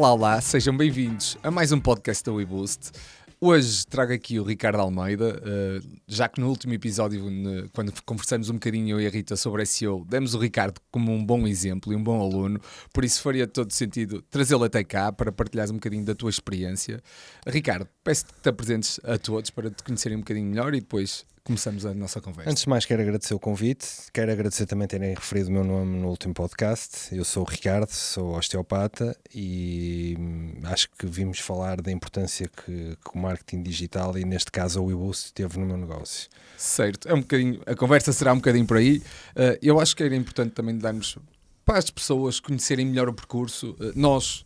Olá, sejam bem-vindos a mais um podcast da WeBoost. Hoje trago aqui o Ricardo Almeida, já que no último episódio, quando conversamos um bocadinho eu e a Rita sobre SEO, demos o Ricardo como um bom exemplo e um bom aluno, por isso faria todo sentido trazê-lo até cá para partilhares um bocadinho da tua experiência. Ricardo, peço-te que te apresentes a todos para te conhecerem um bocadinho melhor e depois começamos a nossa conversa. Antes de mais, quero agradecer o convite, quero agradecer também terem referido o meu nome no último podcast. Eu sou o Ricardo, sou osteopata e acho que vimos falar da importância que o marketing digital e neste caso a WeBoost teve no meu negócio. Certo, a conversa será um bocadinho por aí. Eu acho que era importante também darmos para as pessoas conhecerem melhor o percurso. Nós,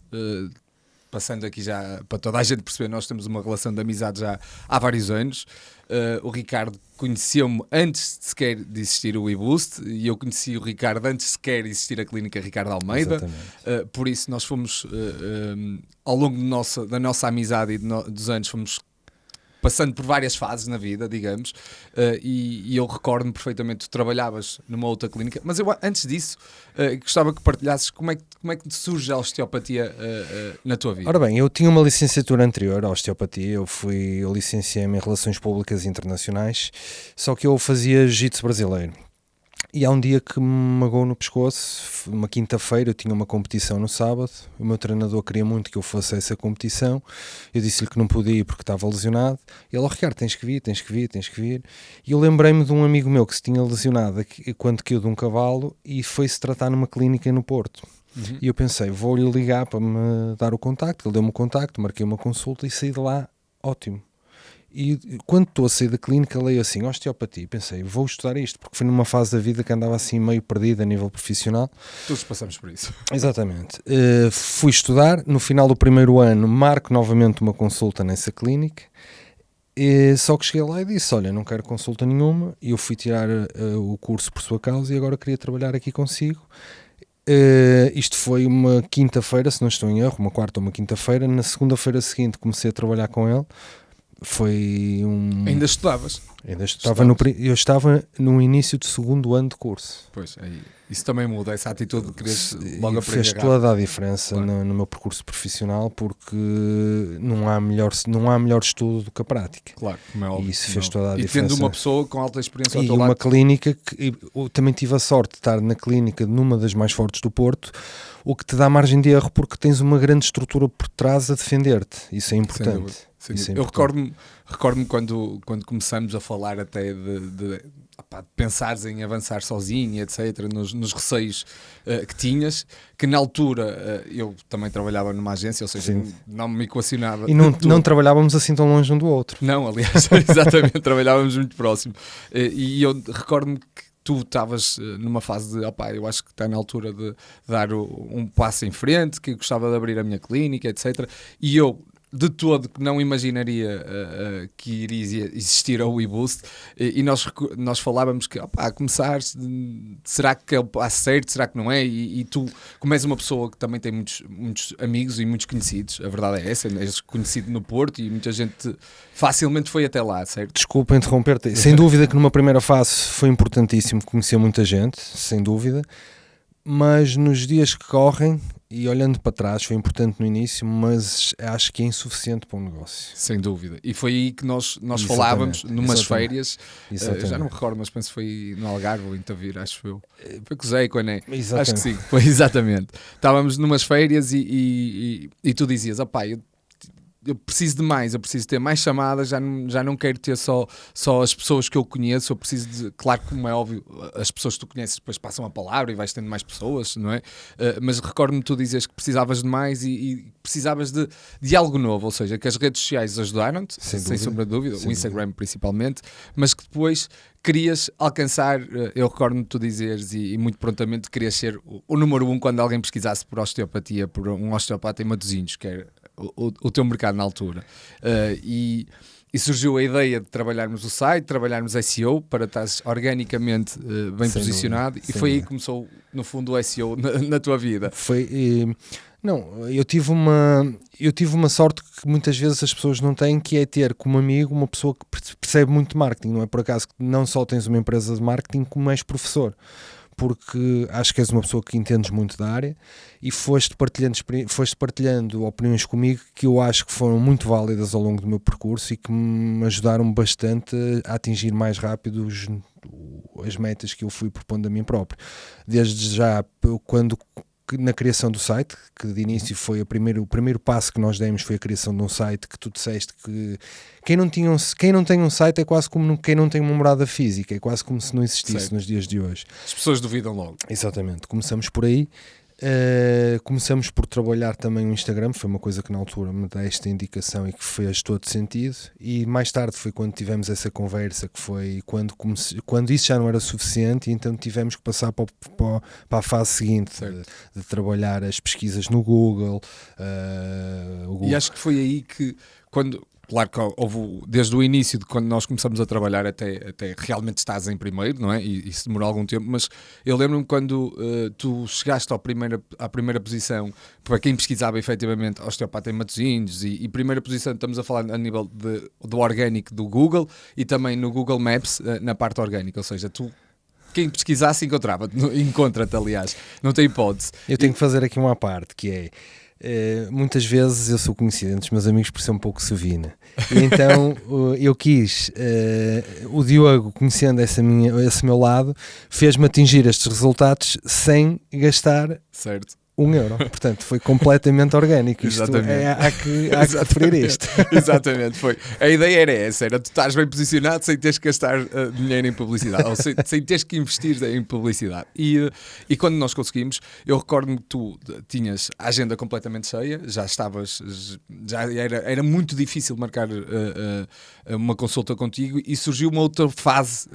passando aqui já para toda a gente perceber, nós temos uma relação de amizade já há vários anos. O Ricardo conheceu-me antes sequer de existir o WeBoost e eu conheci o Ricardo antes sequer de existir a clínica Ricardo Almeida. Por isso nós fomos, ao longo da nossa amizade e dos anos, fomos passando por várias fases na vida, digamos, e eu recordo-me perfeitamente, tu trabalhavas numa outra clínica, mas eu antes disso gostava que partilhasses como é que surge a osteopatia na tua vida. Ora bem, eu tinha uma licenciatura anterior à osteopatia, eu licenciei-me em Relações Públicas Internacionais, só que eu fazia jiu-jitsu brasileiro. E há um dia que me magoou no pescoço, uma quinta-feira, eu tinha uma competição no sábado, o meu treinador queria muito que eu fosse a essa competição, eu disse-lhe que não podia ir porque estava lesionado, e ele, Ricardo, tens que vir, e eu lembrei-me de um amigo meu que se tinha lesionado quando caiu de um cavalo e foi-se tratar numa clínica no Porto. E eu pensei, vou-lhe ligar para me dar o contacto, ele deu-me o contacto, marquei uma consulta e saí de lá, ótimo. E quando estou a sair da clínica leio assim, osteopatia, pensei, vou estudar isto, porque foi numa fase da vida que andava assim meio perdido a nível profissional. Todos passamos por isso. Exatamente. Fui estudar, no final do primeiro ano marco novamente uma consulta nessa clínica, só que cheguei lá e disse, olha, não quero consulta nenhuma, e eu fui tirar o curso por sua causa e agora queria trabalhar aqui consigo. Isto foi uma quinta-feira, se não estou em erro, uma quarta ou uma quinta-feira. Na segunda-feira seguinte comecei a trabalhar com ele. Foi um... Ainda estudavas? Eu estava no início do segundo ano de curso. Pois, isso também muda, essa atitude de querer logo aprender. Fez toda a diferença, claro, no meu percurso profissional, porque não há melhor estudo do que a prática. Claro, como é óbvio. E isso fez toda a diferença. E tendo uma pessoa com alta experiência ao teu lado. E uma lado. clínica que eu também tive a sorte de estar na clínica numa das mais fortes do Porto, o que te dá margem de erro porque tens uma grande estrutura por trás a defender-te. Isso é importante. Eu recordo-me quando começamos a falar até de pensares em avançar sozinho, etc., nos receios que tinhas, que na altura eu também trabalhava numa agência, ou seja, não me equacionava. E não trabalhávamos assim tão longe um do outro. Não, aliás, exatamente, trabalhávamos muito próximo. E eu recordo-me que tu estavas numa fase de, eu acho que está na altura de dar um passo em frente, que gostava de abrir a minha clínica, etc., e eu de todo que não imaginaria que iria existir a WeBoost, e nós falávamos que a começar, será que é o passo certo, será que não é? E tu, como és uma pessoa que também tem muitos amigos e muitos conhecidos, a verdade é essa, és conhecido no Porto e muita gente facilmente foi até lá, certo? Desculpa interromper-te, sem dúvida que numa primeira fase foi importantíssimo conhecer muita gente, sem dúvida, mas nos dias que correm, e olhando para trás, foi importante no início, mas acho que é insuficiente para um negócio. Sem dúvida. E foi aí que nós falávamos, numas férias, já não me recordo, mas penso que foi no Algarve ou em Tavira, acho eu. Foi com o Zé e com a Ené. Acho que sim, foi exatamente. Estávamos numas férias e tu dizias, eu preciso de mais, eu preciso ter mais chamadas, já não quero ter só as pessoas que eu conheço, eu preciso de, claro, como é óbvio, as pessoas que tu conheces depois passam a palavra e vais tendo mais pessoas, não é? Mas recordo-me tu dizeres que precisavas de mais e precisavas de algo novo, ou seja, que as redes sociais ajudaram-te, sem sombra de dúvida, o Instagram principalmente, mas que depois querias alcançar, eu recordo-me tu dizeres e muito prontamente querias ser o número 1 quando alguém pesquisasse por osteopatia, por um osteopata em Matosinhos, que era o teu mercado na altura. E surgiu a ideia de trabalharmos o site, trabalharmos SEO para estar organicamente bem posicionado, e foi aí que começou, no fundo, o SEO na tua vida. Eu tive uma sorte que muitas vezes as pessoas não têm, que é ter como amigo uma pessoa que percebe muito de marketing. Não é por acaso que não só tens uma empresa de marketing, como és professor. porque acho que és uma pessoa que entendes muito da área e foste partilhando opiniões comigo que eu acho que foram muito válidas ao longo do meu percurso e que me ajudaram bastante a atingir mais rápido as metas que eu fui propondo a mim próprio. Desde já, quando na criação do site, que de início foi o primeiro passo que nós demos, foi a criação de um site, que tu disseste que quem não tem um site é quase como quem não tem uma morada física, é quase como se não existisse, certo, nos dias de hoje. As pessoas duvidam logo. Exatamente, começamos por aí. Começamos por trabalhar também o Instagram, foi uma coisa que na altura me dá esta indicação e que fez todo sentido, e mais tarde foi quando tivemos essa conversa, que foi quando isso já não era suficiente, e então tivemos que passar para a fase seguinte de trabalhar as pesquisas no Google, E acho que foi aí que claro que houve, desde o início de quando nós começamos a trabalhar até realmente estás em primeiro, não é? E isso demorou algum tempo, mas eu lembro-me quando tu chegaste à primeira posição, para quem pesquisava efetivamente osteopata em Matosinhos, e primeira posição estamos a falar a nível do orgânico do Google e também no Google Maps na parte orgânica, ou seja, quem pesquisasse encontra-te, aliás, não tem hipótese. Eu tenho que fazer aqui uma parte, que é muitas vezes eu sou conhecido entre os meus amigos por ser um pouco sovina, e então eu quis, o Diogo, conhecendo esse meu lado, fez-me atingir estes resultados sem gastar, certo, €1, portanto foi completamente orgânico. Há que referir isto. Exatamente, foi. A ideia era essa, tu estás bem posicionado sem teres que gastar dinheiro em publicidade, ou sem teres que investir em publicidade. E quando nós conseguimos, eu recordo-me que tu tinhas a agenda completamente cheia, era muito difícil marcar uma consulta contigo, e surgiu uma outra fase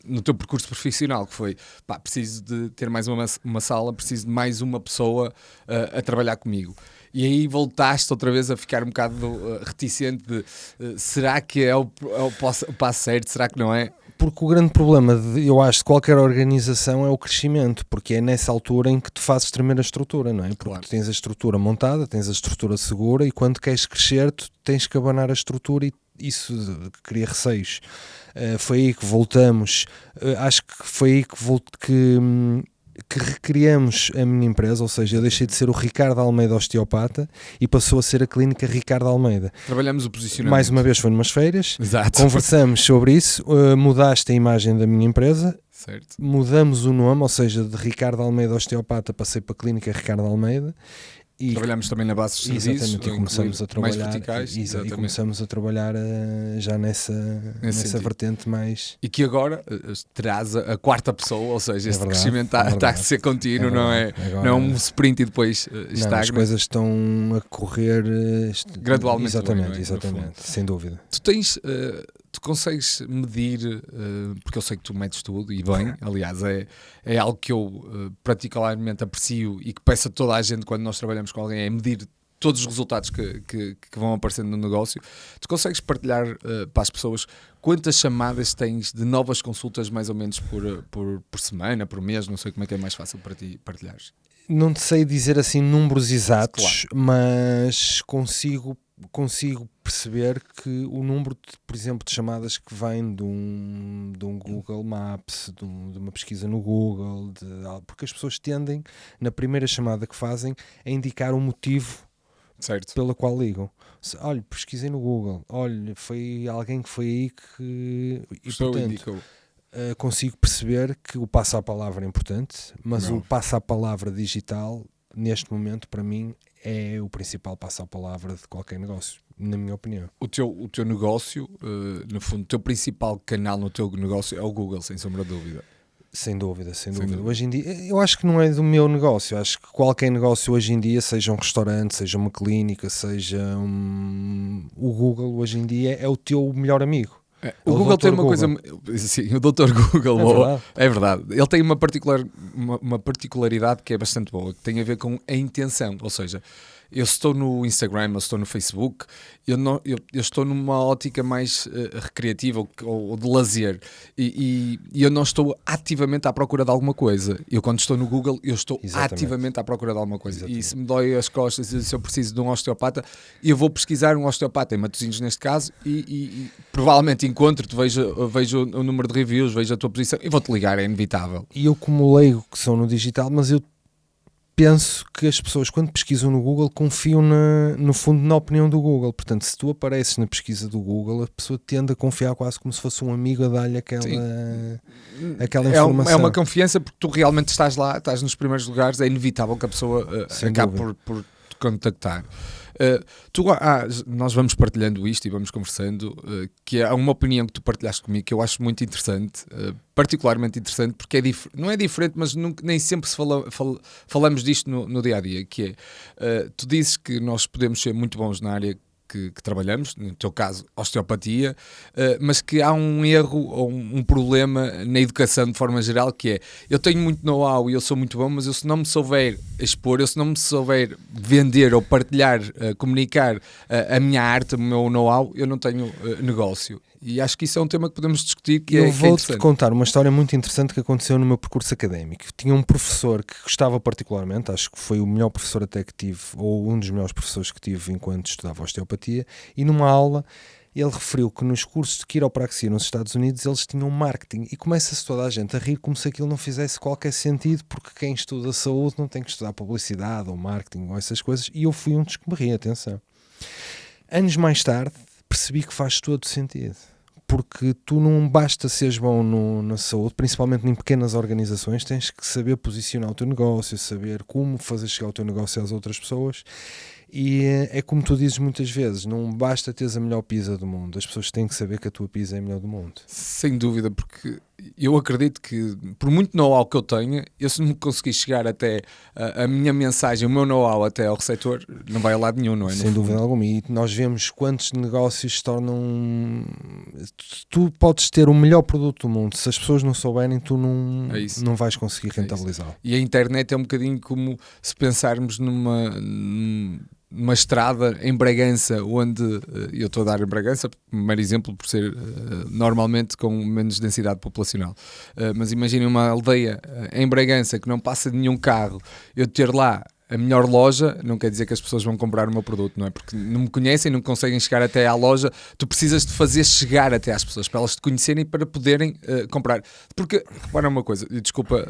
no teu percurso profissional, que foi, preciso de ter mais uma sala, preciso de mais uma pessoa a trabalhar comigo. E aí voltaste outra vez a ficar um bocado reticente de será que é o passo certo, será que não é? Porque o grande problema, eu acho, de qualquer organização é o crescimento, porque é nessa altura em que tu fazes tremer a estrutura, não é? Porque claro, tu tens a estrutura montada, tens a estrutura segura, e quando queres crescer tu tens que abanar a estrutura, e isso cria receios. Foi aí que voltamos, acho que foi aí que recriamos a minha empresa, ou seja, eu deixei de ser o Ricardo Almeida osteopata e passou a ser a clínica Ricardo Almeida. Trabalhamos o posicionamento. Mais uma vez foi numas feiras. Exato. Conversamos sobre isso, mudaste a imagem da minha empresa, certo, mudamos o nome, ou seja, de Ricardo Almeida osteopata passei para a clínica Ricardo Almeida. E trabalhamos também na base de serviços, exatamente, e começamos a trabalhar mais verticais, e começamos a trabalhar já nessa vertente mais. E que agora terás a quarta pessoa, ou seja, este crescimento está a ser contínuo, não é um sprint e depois estagna. As coisas estão a correr gradualmente. Exatamente, sem dúvida. Tu consegues medir, porque eu sei que tu medes tudo, e bem, aliás, é algo que eu particularmente aprecio e que peço a toda a gente quando nós trabalhamos com alguém, é medir todos os resultados que vão aparecendo no negócio. Tu consegues partilhar para as pessoas quantas chamadas tens de novas consultas, mais ou menos por semana, por mês? Não sei como é que é mais fácil para ti partilhares. Não te sei dizer assim números exatos, claro, mas consigo perceber que o número, por exemplo, de chamadas que vem de um Google Maps, de uma pesquisa no Google, porque as pessoas tendem, na primeira chamada que fazem, a indicar um motivo, certo, pela qual ligam. Olha, pesquisei no Google, olha, foi alguém que foi aí que... E, portanto, consigo perceber que o passo-à-palavra é importante, mas o passo-à-palavra digital, neste momento, para mim, é o principal passo-à-palavra de qualquer negócio, na minha opinião. O teu negócio, no fundo, o teu principal canal no teu negócio é o Google, sem sombra de dúvida. Sem dúvida. Hoje em dia, eu acho que não é do meu negócio, acho que qualquer negócio hoje em dia, seja um restaurante, seja uma clínica, seja o Google hoje em dia é o teu melhor amigo. O Google tem uma coisa, sim, o Dr. Google é verdade. Ele tem uma particularidade que é bastante boa, que tem a ver com a intenção, ou seja, eu estou no Instagram, eu estou no Facebook, eu estou numa ótica mais recreativa ou de lazer e eu não estou ativamente à procura de alguma coisa. Eu quando estou no Google, eu estou ativamente à procura de alguma coisa. Exatamente. E se me dói as costas e se eu preciso de um osteopata, eu vou pesquisar um osteopata em Matosinhos neste caso e provavelmente encontro-te, vejo o número de reviews, vejo a tua posição e vou-te ligar, é inevitável. E eu como leigo que sou no digital, mas eu penso que as pessoas quando pesquisam no Google confiam no fundo na opinião do Google. Portanto, se tu apareces na pesquisa do Google, a pessoa tende a confiar quase como se fosse um amigo a dar-lhe aquela informação. É uma confiança porque tu realmente estás lá, estás nos primeiros lugares, é inevitável que a pessoa acabe por te contactar. Nós vamos partilhando isto e vamos conversando, que há uma opinião que tu partilhaste comigo que eu acho muito interessante, particularmente interessante, porque não é diferente, mas nem sempre falamos disto no dia a dia, que é, tu dizes que nós podemos ser muito bons na área que trabalhamos, no teu caso osteopatia, mas que há um erro ou um problema na educação de forma geral, que é, eu tenho muito know-how e eu sou muito bom, mas eu se não me souber expor, eu se não me souber vender ou partilhar, comunicar a minha arte, o meu know-how, eu não tenho negócio. E acho que isso é um tema que podemos discutir, eu vou-te contar uma história muito interessante que aconteceu no meu percurso académico. Tinha um professor que gostava particularmente, acho que foi o melhor professor até que tive, ou um dos melhores professores que tive enquanto estudava osteopatia, e numa aula ele referiu que nos cursos de quiropraxia nos Estados Unidos eles tinham marketing, e começa-se toda a gente a rir como se aquilo não fizesse qualquer sentido, porque quem estuda saúde não tem que estudar publicidade ou marketing ou essas coisas, e eu fui um dos que me ri, atenção. Anos mais tarde percebi que faz todo sentido. Porque tu não basta seres bom na saúde, principalmente em pequenas organizações, tens que saber posicionar o teu negócio, saber como fazer chegar o teu negócio às outras pessoas. E é como tu dizes muitas vezes, não basta teres a melhor pizza do mundo, as pessoas têm que saber que a tua pizza é a melhor do mundo. Sem dúvida, porque eu acredito que, por muito know-how que eu tenha, eu se não conseguir chegar até a minha mensagem, o meu know-how até ao receptor, não vai a lado nenhum, não é? Sem dúvida alguma, e nós vemos quantos negócios se tornam... Tu podes ter o melhor produto do mundo, se as pessoas não souberem, tu não vais conseguir rentabilizá-lo. E a internet é um bocadinho como se pensarmos numa estrada em Bragança, onde eu estou a dar em Bragança, primeiro exemplo, por ser normalmente com menos densidade populacional, mas imaginem uma aldeia em Bragança que não passa de nenhum carro, eu ter lá a melhor loja, não quer dizer que as pessoas vão comprar o meu produto, não é? Porque não me conhecem, não conseguem chegar até à loja, tu precisas de fazer chegar até às pessoas, para elas te conhecerem, para poderem comprar. Porque, repara uma coisa, desculpa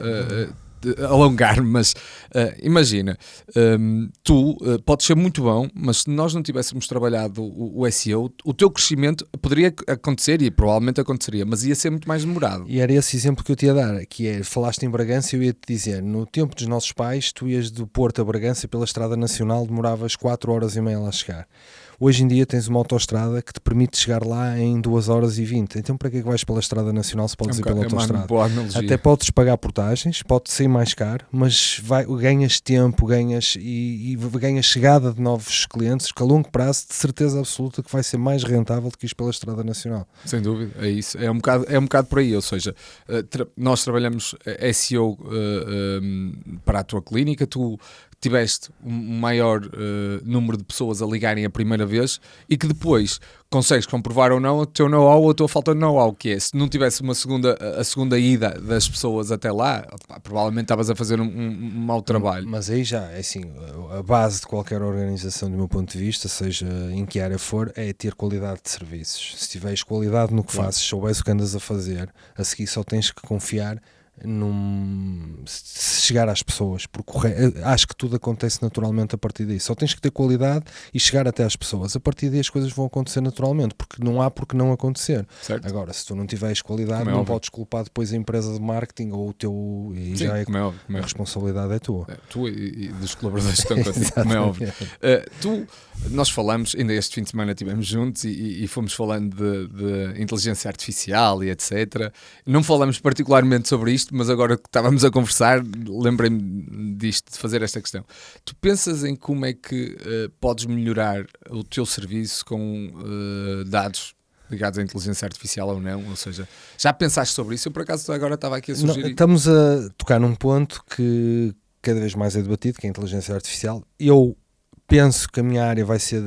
alongar-me, mas imagina, tu podes ser muito bom, mas se nós não tivéssemos trabalhado o SEO, o teu crescimento poderia acontecer e provavelmente aconteceria, mas ia ser muito mais demorado. E era esse exemplo que eu te ia dar, que é, falaste em Bragança, eu ia-te dizer, no tempo dos nossos pais, tu ias do Porto a Bragança pela Estrada Nacional, demoravas 4 horas e meia lá a chegar. Hoje em dia tens uma autoestrada que te permite chegar lá em 2 horas e 20. Então para que é que vais pela Estrada Nacional se podes ir pela autoestrada? Até podes pagar portagens, pode ser mais caro, mas ganhas tempo, ganhas chegada de novos clientes, que a longo prazo de certeza absoluta que vai ser mais rentável do que ir pela Estrada Nacional. Sem dúvida, é isso. É um bocado por aí, ou seja, nós trabalhamos SEO para a tua clínica, tu tiveste um maior número de pessoas a ligarem a primeira vez e que depois consegues comprovar ou não o teu know-how ou a tua falta de know-how, que é, se não tivesse a segunda ida das pessoas até lá, provavelmente estavas a fazer um mau trabalho. Mas aí já, é assim, a base de qualquer organização, do meu ponto de vista, seja em que área for, é ter qualidade de serviços. Se tiveres qualidade no que fazes, souberes o que andas a fazer, a seguir só tens que confiar se chegar às pessoas, porque acho que tudo acontece naturalmente a partir disso. Só tens que ter qualidade e chegar até às pessoas. A partir daí as coisas vão acontecer naturalmente, porque não há porque não acontecer. Certo. Agora, se tu não tiveres qualidade, não podes culpar depois a empresa de marketing ou o teu... E sim, já a responsabilidade é tua. Tu e dos colaboradores que estão contigo, como é óbvio. Nós falamos, ainda este fim de semana estivemos juntos e fomos falando de inteligência artificial e etc. Não falamos particularmente sobre isto, mas agora que estávamos a conversar, lembrei-me disto, de fazer esta questão. Tu pensas em como é que podes melhorar o teu serviço com dados ligados à inteligência artificial ou não? Ou seja, já pensaste sobre isso? Eu por acaso agora estava aqui a sugerir... Estamos a tocar num ponto que cada vez mais é debatido, que é a inteligência artificial. Eu penso que a minha área vai ser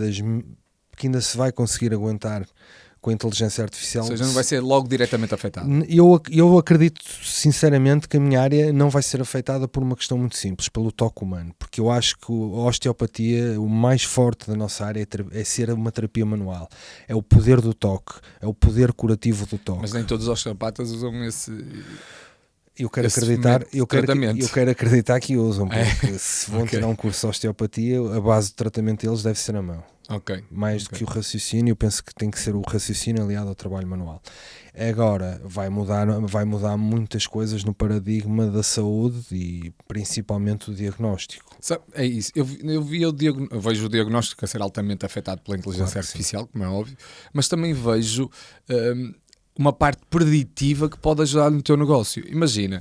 que ainda se vai conseguir aguentar com a inteligência artificial. Ou seja, não vai ser logo diretamente afetada. Eu acredito sinceramente que a minha área não vai ser afetada por uma questão muito simples, pelo toque humano, porque eu acho que a osteopatia, o mais forte da nossa área é ser uma terapia manual, é o poder do toque, é o poder curativo do toque. Mas nem todos os osteopatas usam esse... Eu quero acreditar que usam, porque se vão tirar um curso de osteopatia, a base do tratamento deles deve ser na mão. Mais do que o raciocínio, eu penso que tem que ser o raciocínio aliado ao trabalho manual. Agora, vai mudar muitas coisas no paradigma da saúde e principalmente o diagnóstico. É isso, eu vejo o diagnóstico a ser altamente afetado pela inteligência artificial, como é óbvio, mas também vejo... uma parte preditiva que pode ajudar no teu negócio. Imagina,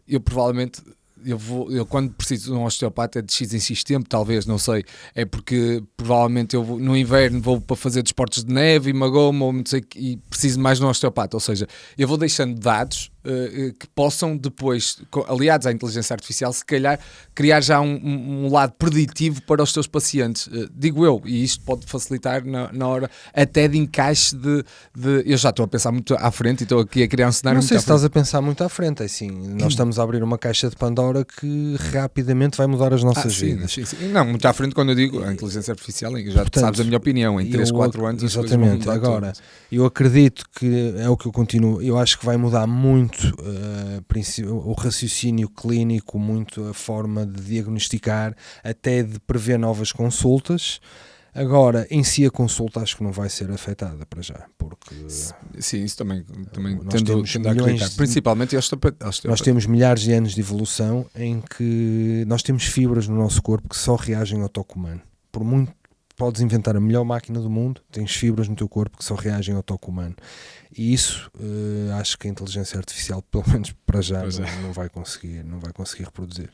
eu provavelmente... Eu quando preciso de um osteopata é de X em X tempo, talvez, não sei, é porque provavelmente eu no inverno vou para fazer desportos de neve e magoma ou não sei, e preciso mais de um osteopata, ou seja, eu vou deixando dados que possam depois, aliados à inteligência artificial, se calhar criar já um lado preditivo para os teus pacientes, digo eu, e isto pode facilitar na hora até de encaixe de eu já estou a pensar muito à frente e estou aqui a criar um cenário. Não sei se estás a pensar muito à frente, é assim, nós estamos a abrir uma caixa de Pandora que rapidamente vai mudar as nossas vidas. Sim. Não, muito à frente quando eu digo a inteligência artificial, já portanto, sabes a minha opinião, em 3, 4 anos exatamente, agora todas. Eu acredito que é o que eu continuo, eu acho que vai mudar muito o raciocínio clínico, muito a forma de diagnosticar, até de prever novas consultas. Agora, em si a consulta acho que não vai ser afetada para já, porque... Sim, isso também tendo a acreditar, principalmente nós temos milhares de anos de evolução em que nós temos fibras no nosso corpo que só reagem ao toque humano. Por muito podes inventar a melhor máquina do mundo, tens fibras no teu corpo que só reagem ao toque humano. E isso acho que a inteligência artificial, pelo menos para já, não vai conseguir reproduzir.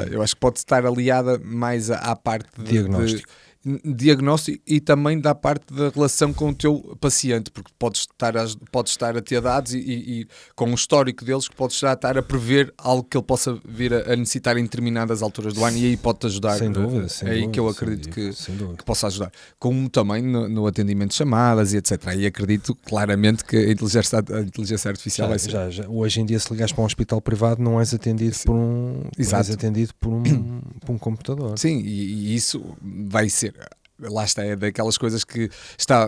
Eu acho que pode estar aliada mais à parte de diagnóstico e também da parte da relação com o teu paciente, porque podes estar a ter dados e com o histórico deles que podes já estar a prever algo que ele possa vir a necessitar em determinadas alturas do ano e aí pode-te ajudar. Sem dúvida, é aí que eu acredito que possa ajudar. Como também no atendimento de chamadas e etc. Aí acredito claramente que a inteligência artificial vai ser. Já. Hoje em dia, se ligares para um hospital privado, não és atendido és atendido por um computador. Sim, e isso vai ser. Lá está, é daquelas coisas que está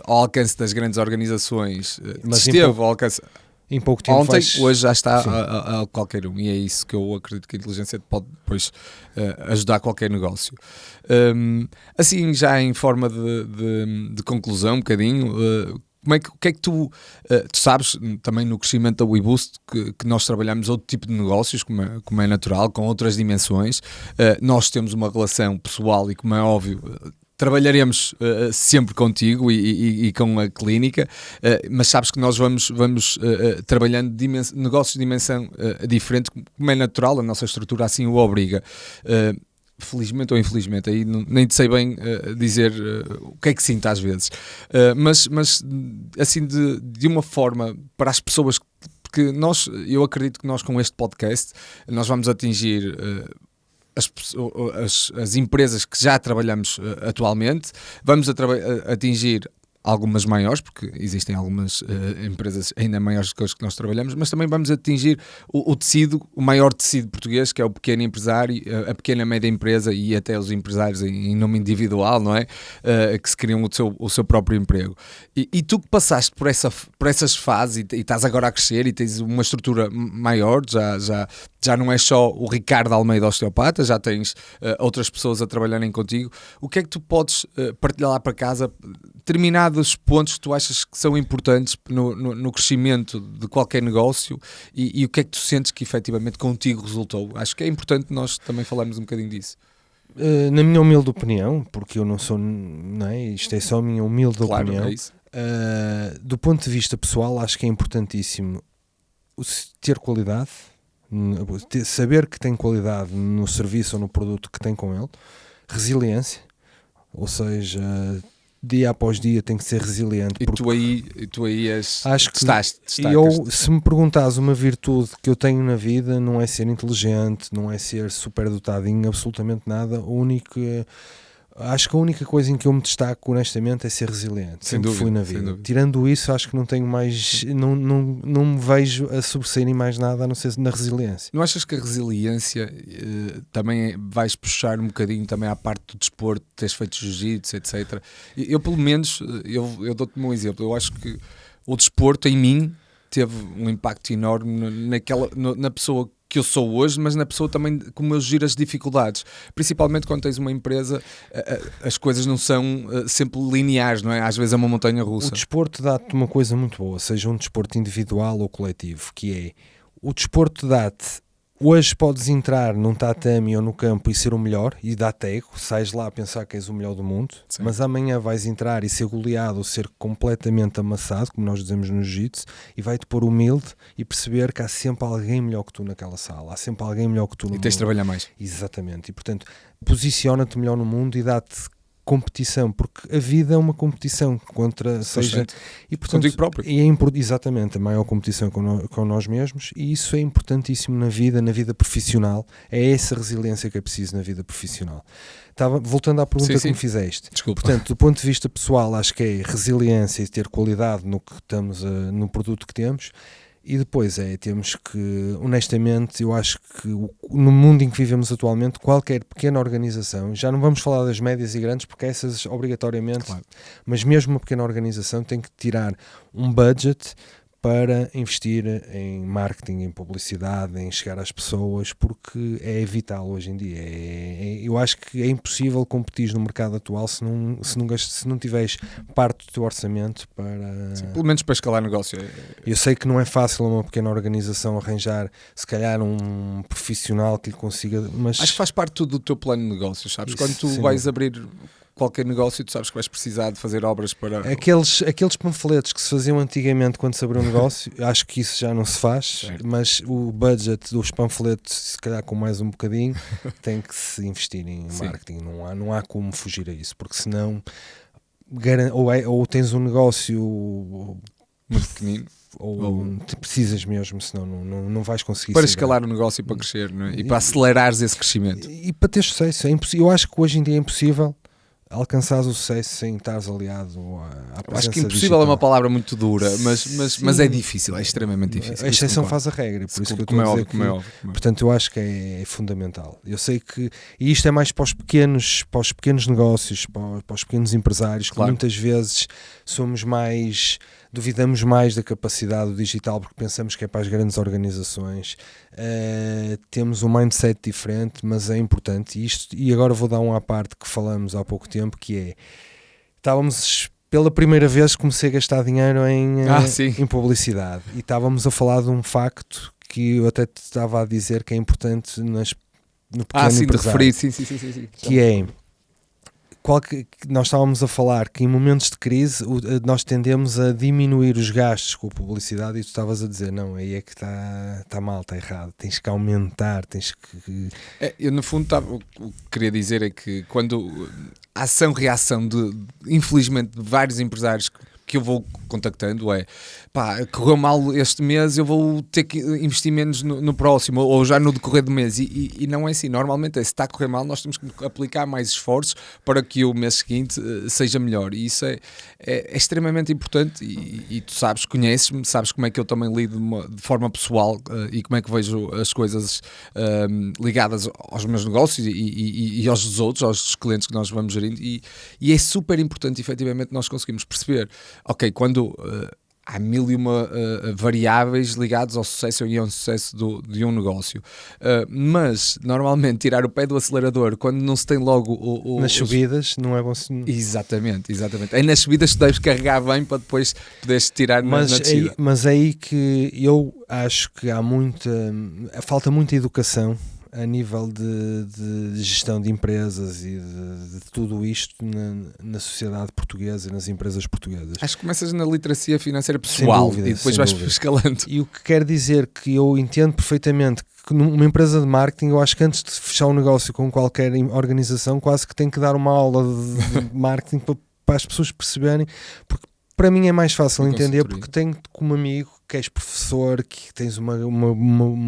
ao alcance das grandes organizações, mas ao alcance em pouco tempo ontem, hoje já está a qualquer um, e é isso que eu acredito que a inteligência pode depois ajudar qualquer negócio. Assim, já em forma de conclusão um bocadinho, o que é que tu sabes também no crescimento da WeBoost que nós trabalhamos outro tipo de negócios, como é natural, com outras dimensões. Nós temos uma relação pessoal e, como é óbvio, trabalharemos sempre contigo e com a clínica, mas sabes que nós vamos trabalhando negócios de dimensão diferente, como é natural, a nossa estrutura assim o obriga. Felizmente ou infelizmente, aí nem te sei bem dizer o que é que sinto às vezes, mas assim de uma forma para as pessoas, porque eu acredito que nós com este podcast nós vamos atingir as empresas que já trabalhamos atualmente, vamos atingir algumas maiores, porque existem algumas empresas ainda maiores que as que nós trabalhamos, mas também vamos atingir o maior tecido português, que é o pequeno empresário, a pequena média empresa e até os empresários em nome individual, não é? Que se criam o seu próprio emprego. E tu que passaste por essas fases e estás agora a crescer e tens uma estrutura maior, já não é só o Ricardo Almeida osteopata, já tens outras pessoas a trabalharem contigo. O que é que tu podes partilhar lá para casa, determinados pontos que tu achas que são importantes no crescimento de qualquer negócio e o que é que tu sentes que efetivamente contigo resultou? Acho que é importante nós também falarmos um bocadinho disso. Na minha humilde opinião, porque eu não sou, não é? Isto é só a minha humilde opinião, é isso. Do ponto de vista pessoal, acho que é importantíssimo ter qualidade, saber que tem qualidade no serviço ou no produto que tem com ele, resiliência, ou seja, dia após dia tem que ser resiliente. E tu aí acho que destacas-te. se me perguntares uma virtude que eu tenho na vida, não é ser inteligente, não é ser superdotado em absolutamente nada. Acho que a única coisa em que eu me destaco honestamente é ser resiliente. Sempre fui na vida. Tirando isso, acho que não tenho mais, não me vejo a sobressair em mais nada a não ser na resiliência. Não achas que a resiliência também vais puxar um bocadinho também à parte do desporto, teres feito jiu-jitsu, etc. Eu pelo menos, eu dou-te um exemplo, eu acho que o desporto em mim teve um impacto enorme na pessoa que eu sou hoje, mas na pessoa também como eu giro as dificuldades, principalmente quando tens uma empresa, as coisas não são sempre lineares, não é? Às vezes é uma montanha russa. O desporto dá-te uma coisa muito boa, seja um desporto individual ou coletivo, que é, o desporto dá-te, hoje podes entrar num tatame ou no campo e ser o melhor, e dá-te ego, sais lá a pensar que és o melhor do mundo, sim, mas amanhã vais entrar e ser goleado ou ser completamente amassado, como nós dizemos no jiu-jitsu, e vai-te pôr humilde e perceber que há sempre alguém melhor que tu naquela sala, há sempre alguém melhor que tu no mundo. E tens de trabalhar mais. Exatamente, e portanto posiciona-te melhor no mundo e dá-te competição, porque a vida é uma competição contra, seja, e portanto, contigo próprio. E é exatamente a maior competição com nós mesmos, e isso é importantíssimo na vida profissional. É essa resiliência que é preciso na vida profissional. Voltando à pergunta que me fizeste. Desculpa. Portanto, do ponto de vista pessoal, acho que é resiliência e ter qualidade no que estamos no produto que temos. E depois temos que, honestamente, eu acho que no mundo em que vivemos atualmente, qualquer pequena organização, já não vamos falar das médias e grandes, porque essas obrigatoriamente, claro, mas mesmo uma pequena organização tem que tirar um budget para investir em marketing, em publicidade, em chegar às pessoas, porque é vital hoje em dia. Eu acho que é impossível competir no mercado atual se não tiveres parte do teu orçamento para... Sim, pelo menos para escalar negócio. Eu sei que não é fácil uma pequena organização arranjar, se calhar, um profissional que lhe consiga... Mas... Acho que faz parte do teu plano de negócios, sabes? Isso, quando tu vais abrir qualquer negócio, tu sabes que vais precisar de fazer obras para... Aqueles panfletos que se faziam antigamente quando se abriu um negócio, acho que isso já não se faz, certo, mas o budget dos panfletos, se calhar com mais um bocadinho, tem que se investir em marketing. Não há como fugir a isso, porque senão ou tens um negócio muito pequenino, ou precisas mesmo, senão não vais conseguir para escalar o negócio e para crescer, não é? E para acelerares esse crescimento e para ter sucesso. Eu acho que hoje em dia é impossível alcançares o sucesso sem estares aliado à presença. Acho que impossível digital. É uma palavra muito dura, mas é difícil, é extremamente difícil. A exceção faz a regra, por isso que eu estou a dizer que, portanto, eu acho que é fundamental. Eu sei que, e isto é mais para os pequenos negócios, para os pequenos empresários, que muitas vezes duvidamos mais da capacidade do digital porque pensamos que é para as grandes organizações. Temos um mindset diferente, mas é importante. E agora vou dar um à parte que falamos há pouco tempo, que pela primeira vez comecei a gastar dinheiro em publicidade, e estávamos a falar de um facto que eu até te estava a dizer que é importante no pequeno empresário, sim. Que é... Nós estávamos a falar que em momentos de crise nós tendemos a diminuir os gastos com a publicidade, e tu estavas a dizer, não, aí é que está mal, está errado, tens que aumentar, tens que... Eu no fundo o que queria dizer é que quando a ação-reação infelizmente, de vários empresários que eu vou contactando correu mal este mês, eu vou ter que investir menos no próximo, ou já no decorrer do mês, e não é assim. Normalmente se está a correr mal, nós temos que aplicar mais esforços para que o mês seguinte seja melhor, e isso é extremamente importante, e tu conheces-me, sabes como é que eu também lido de forma pessoal, e como é que vejo as coisas ligadas aos meus negócios e aos dos outros, aos clientes que nós vamos gerindo, e é super importante efetivamente nós conseguimos perceber, ok, quando há mil e uma variáveis ligadas ao sucesso e ao sucesso de um negócio, mas normalmente tirar o pé do acelerador quando não se tem logo nas subidas não é bom. Exatamente, é nas subidas que deves carregar bem para depois poderes tirar na descida. Mas é aí que eu acho que falta muita educação a nível de gestão de empresas e de tudo isto na sociedade portuguesa e nas empresas portuguesas. Acho que começas na literacia financeira pessoal, e depois vais escalando. E o que quer dizer que eu entendo perfeitamente que numa empresa de marketing, eu acho que antes de fechar um negócio com qualquer organização, quase que tem que dar uma aula de marketing para as pessoas perceberem, porque para mim é mais fácil entender, porque tenho como amigo que és professor, que tens uma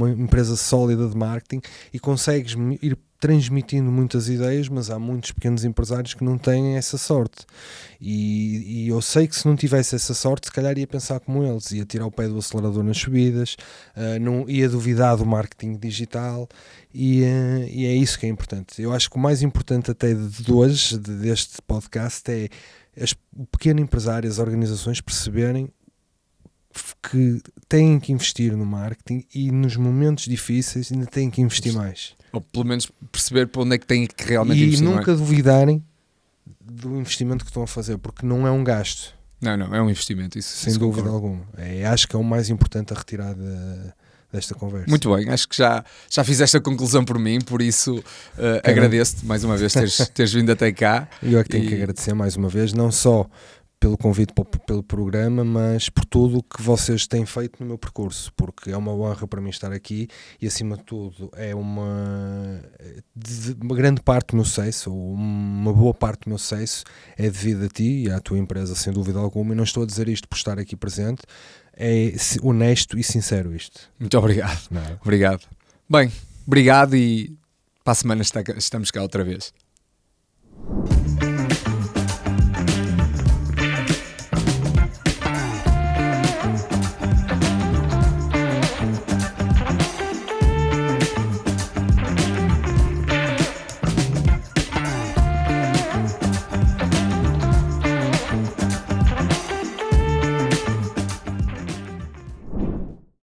empresa sólida de marketing e consegues ir transmitindo muitas ideias, mas há muitos pequenos empresários que não têm essa sorte, e eu sei que se não tivesse essa sorte, se calhar ia pensar como eles, ia tirar o pé do acelerador nas subidas, não ia duvidar do marketing digital, e é isso que é importante. Eu acho que o mais importante até de hoje, deste podcast, é o pequeno empresário, as organizações perceberem que têm que investir no marketing, e nos momentos difíceis ainda têm que investir mais. Ou pelo menos perceber para onde é que têm que realmente investir. E nunca duvidarem do investimento que estão a fazer, porque não é um gasto. Não, é um investimento, isso sem dúvida alguma. Acho que é o mais importante a retirar desta conversa. Muito bem, acho que já fizeste a conclusão por mim, por isso agradeço-te mais uma vez teres vindo até cá. Eu é que tenho que agradecer mais uma vez, não só pelo convite pelo programa, mas por tudo o que vocês têm feito no meu percurso, porque é uma honra para mim estar aqui, e acima de tudo é uma grande parte do meu sucesso, ou uma boa parte do meu sucesso é devido a ti e à tua empresa, sem dúvida alguma, e não estou a dizer isto por estar aqui presente, é honesto e sincero isto. Muito obrigado. Obrigado. Bem, obrigado, e para a semana estamos cá outra vez.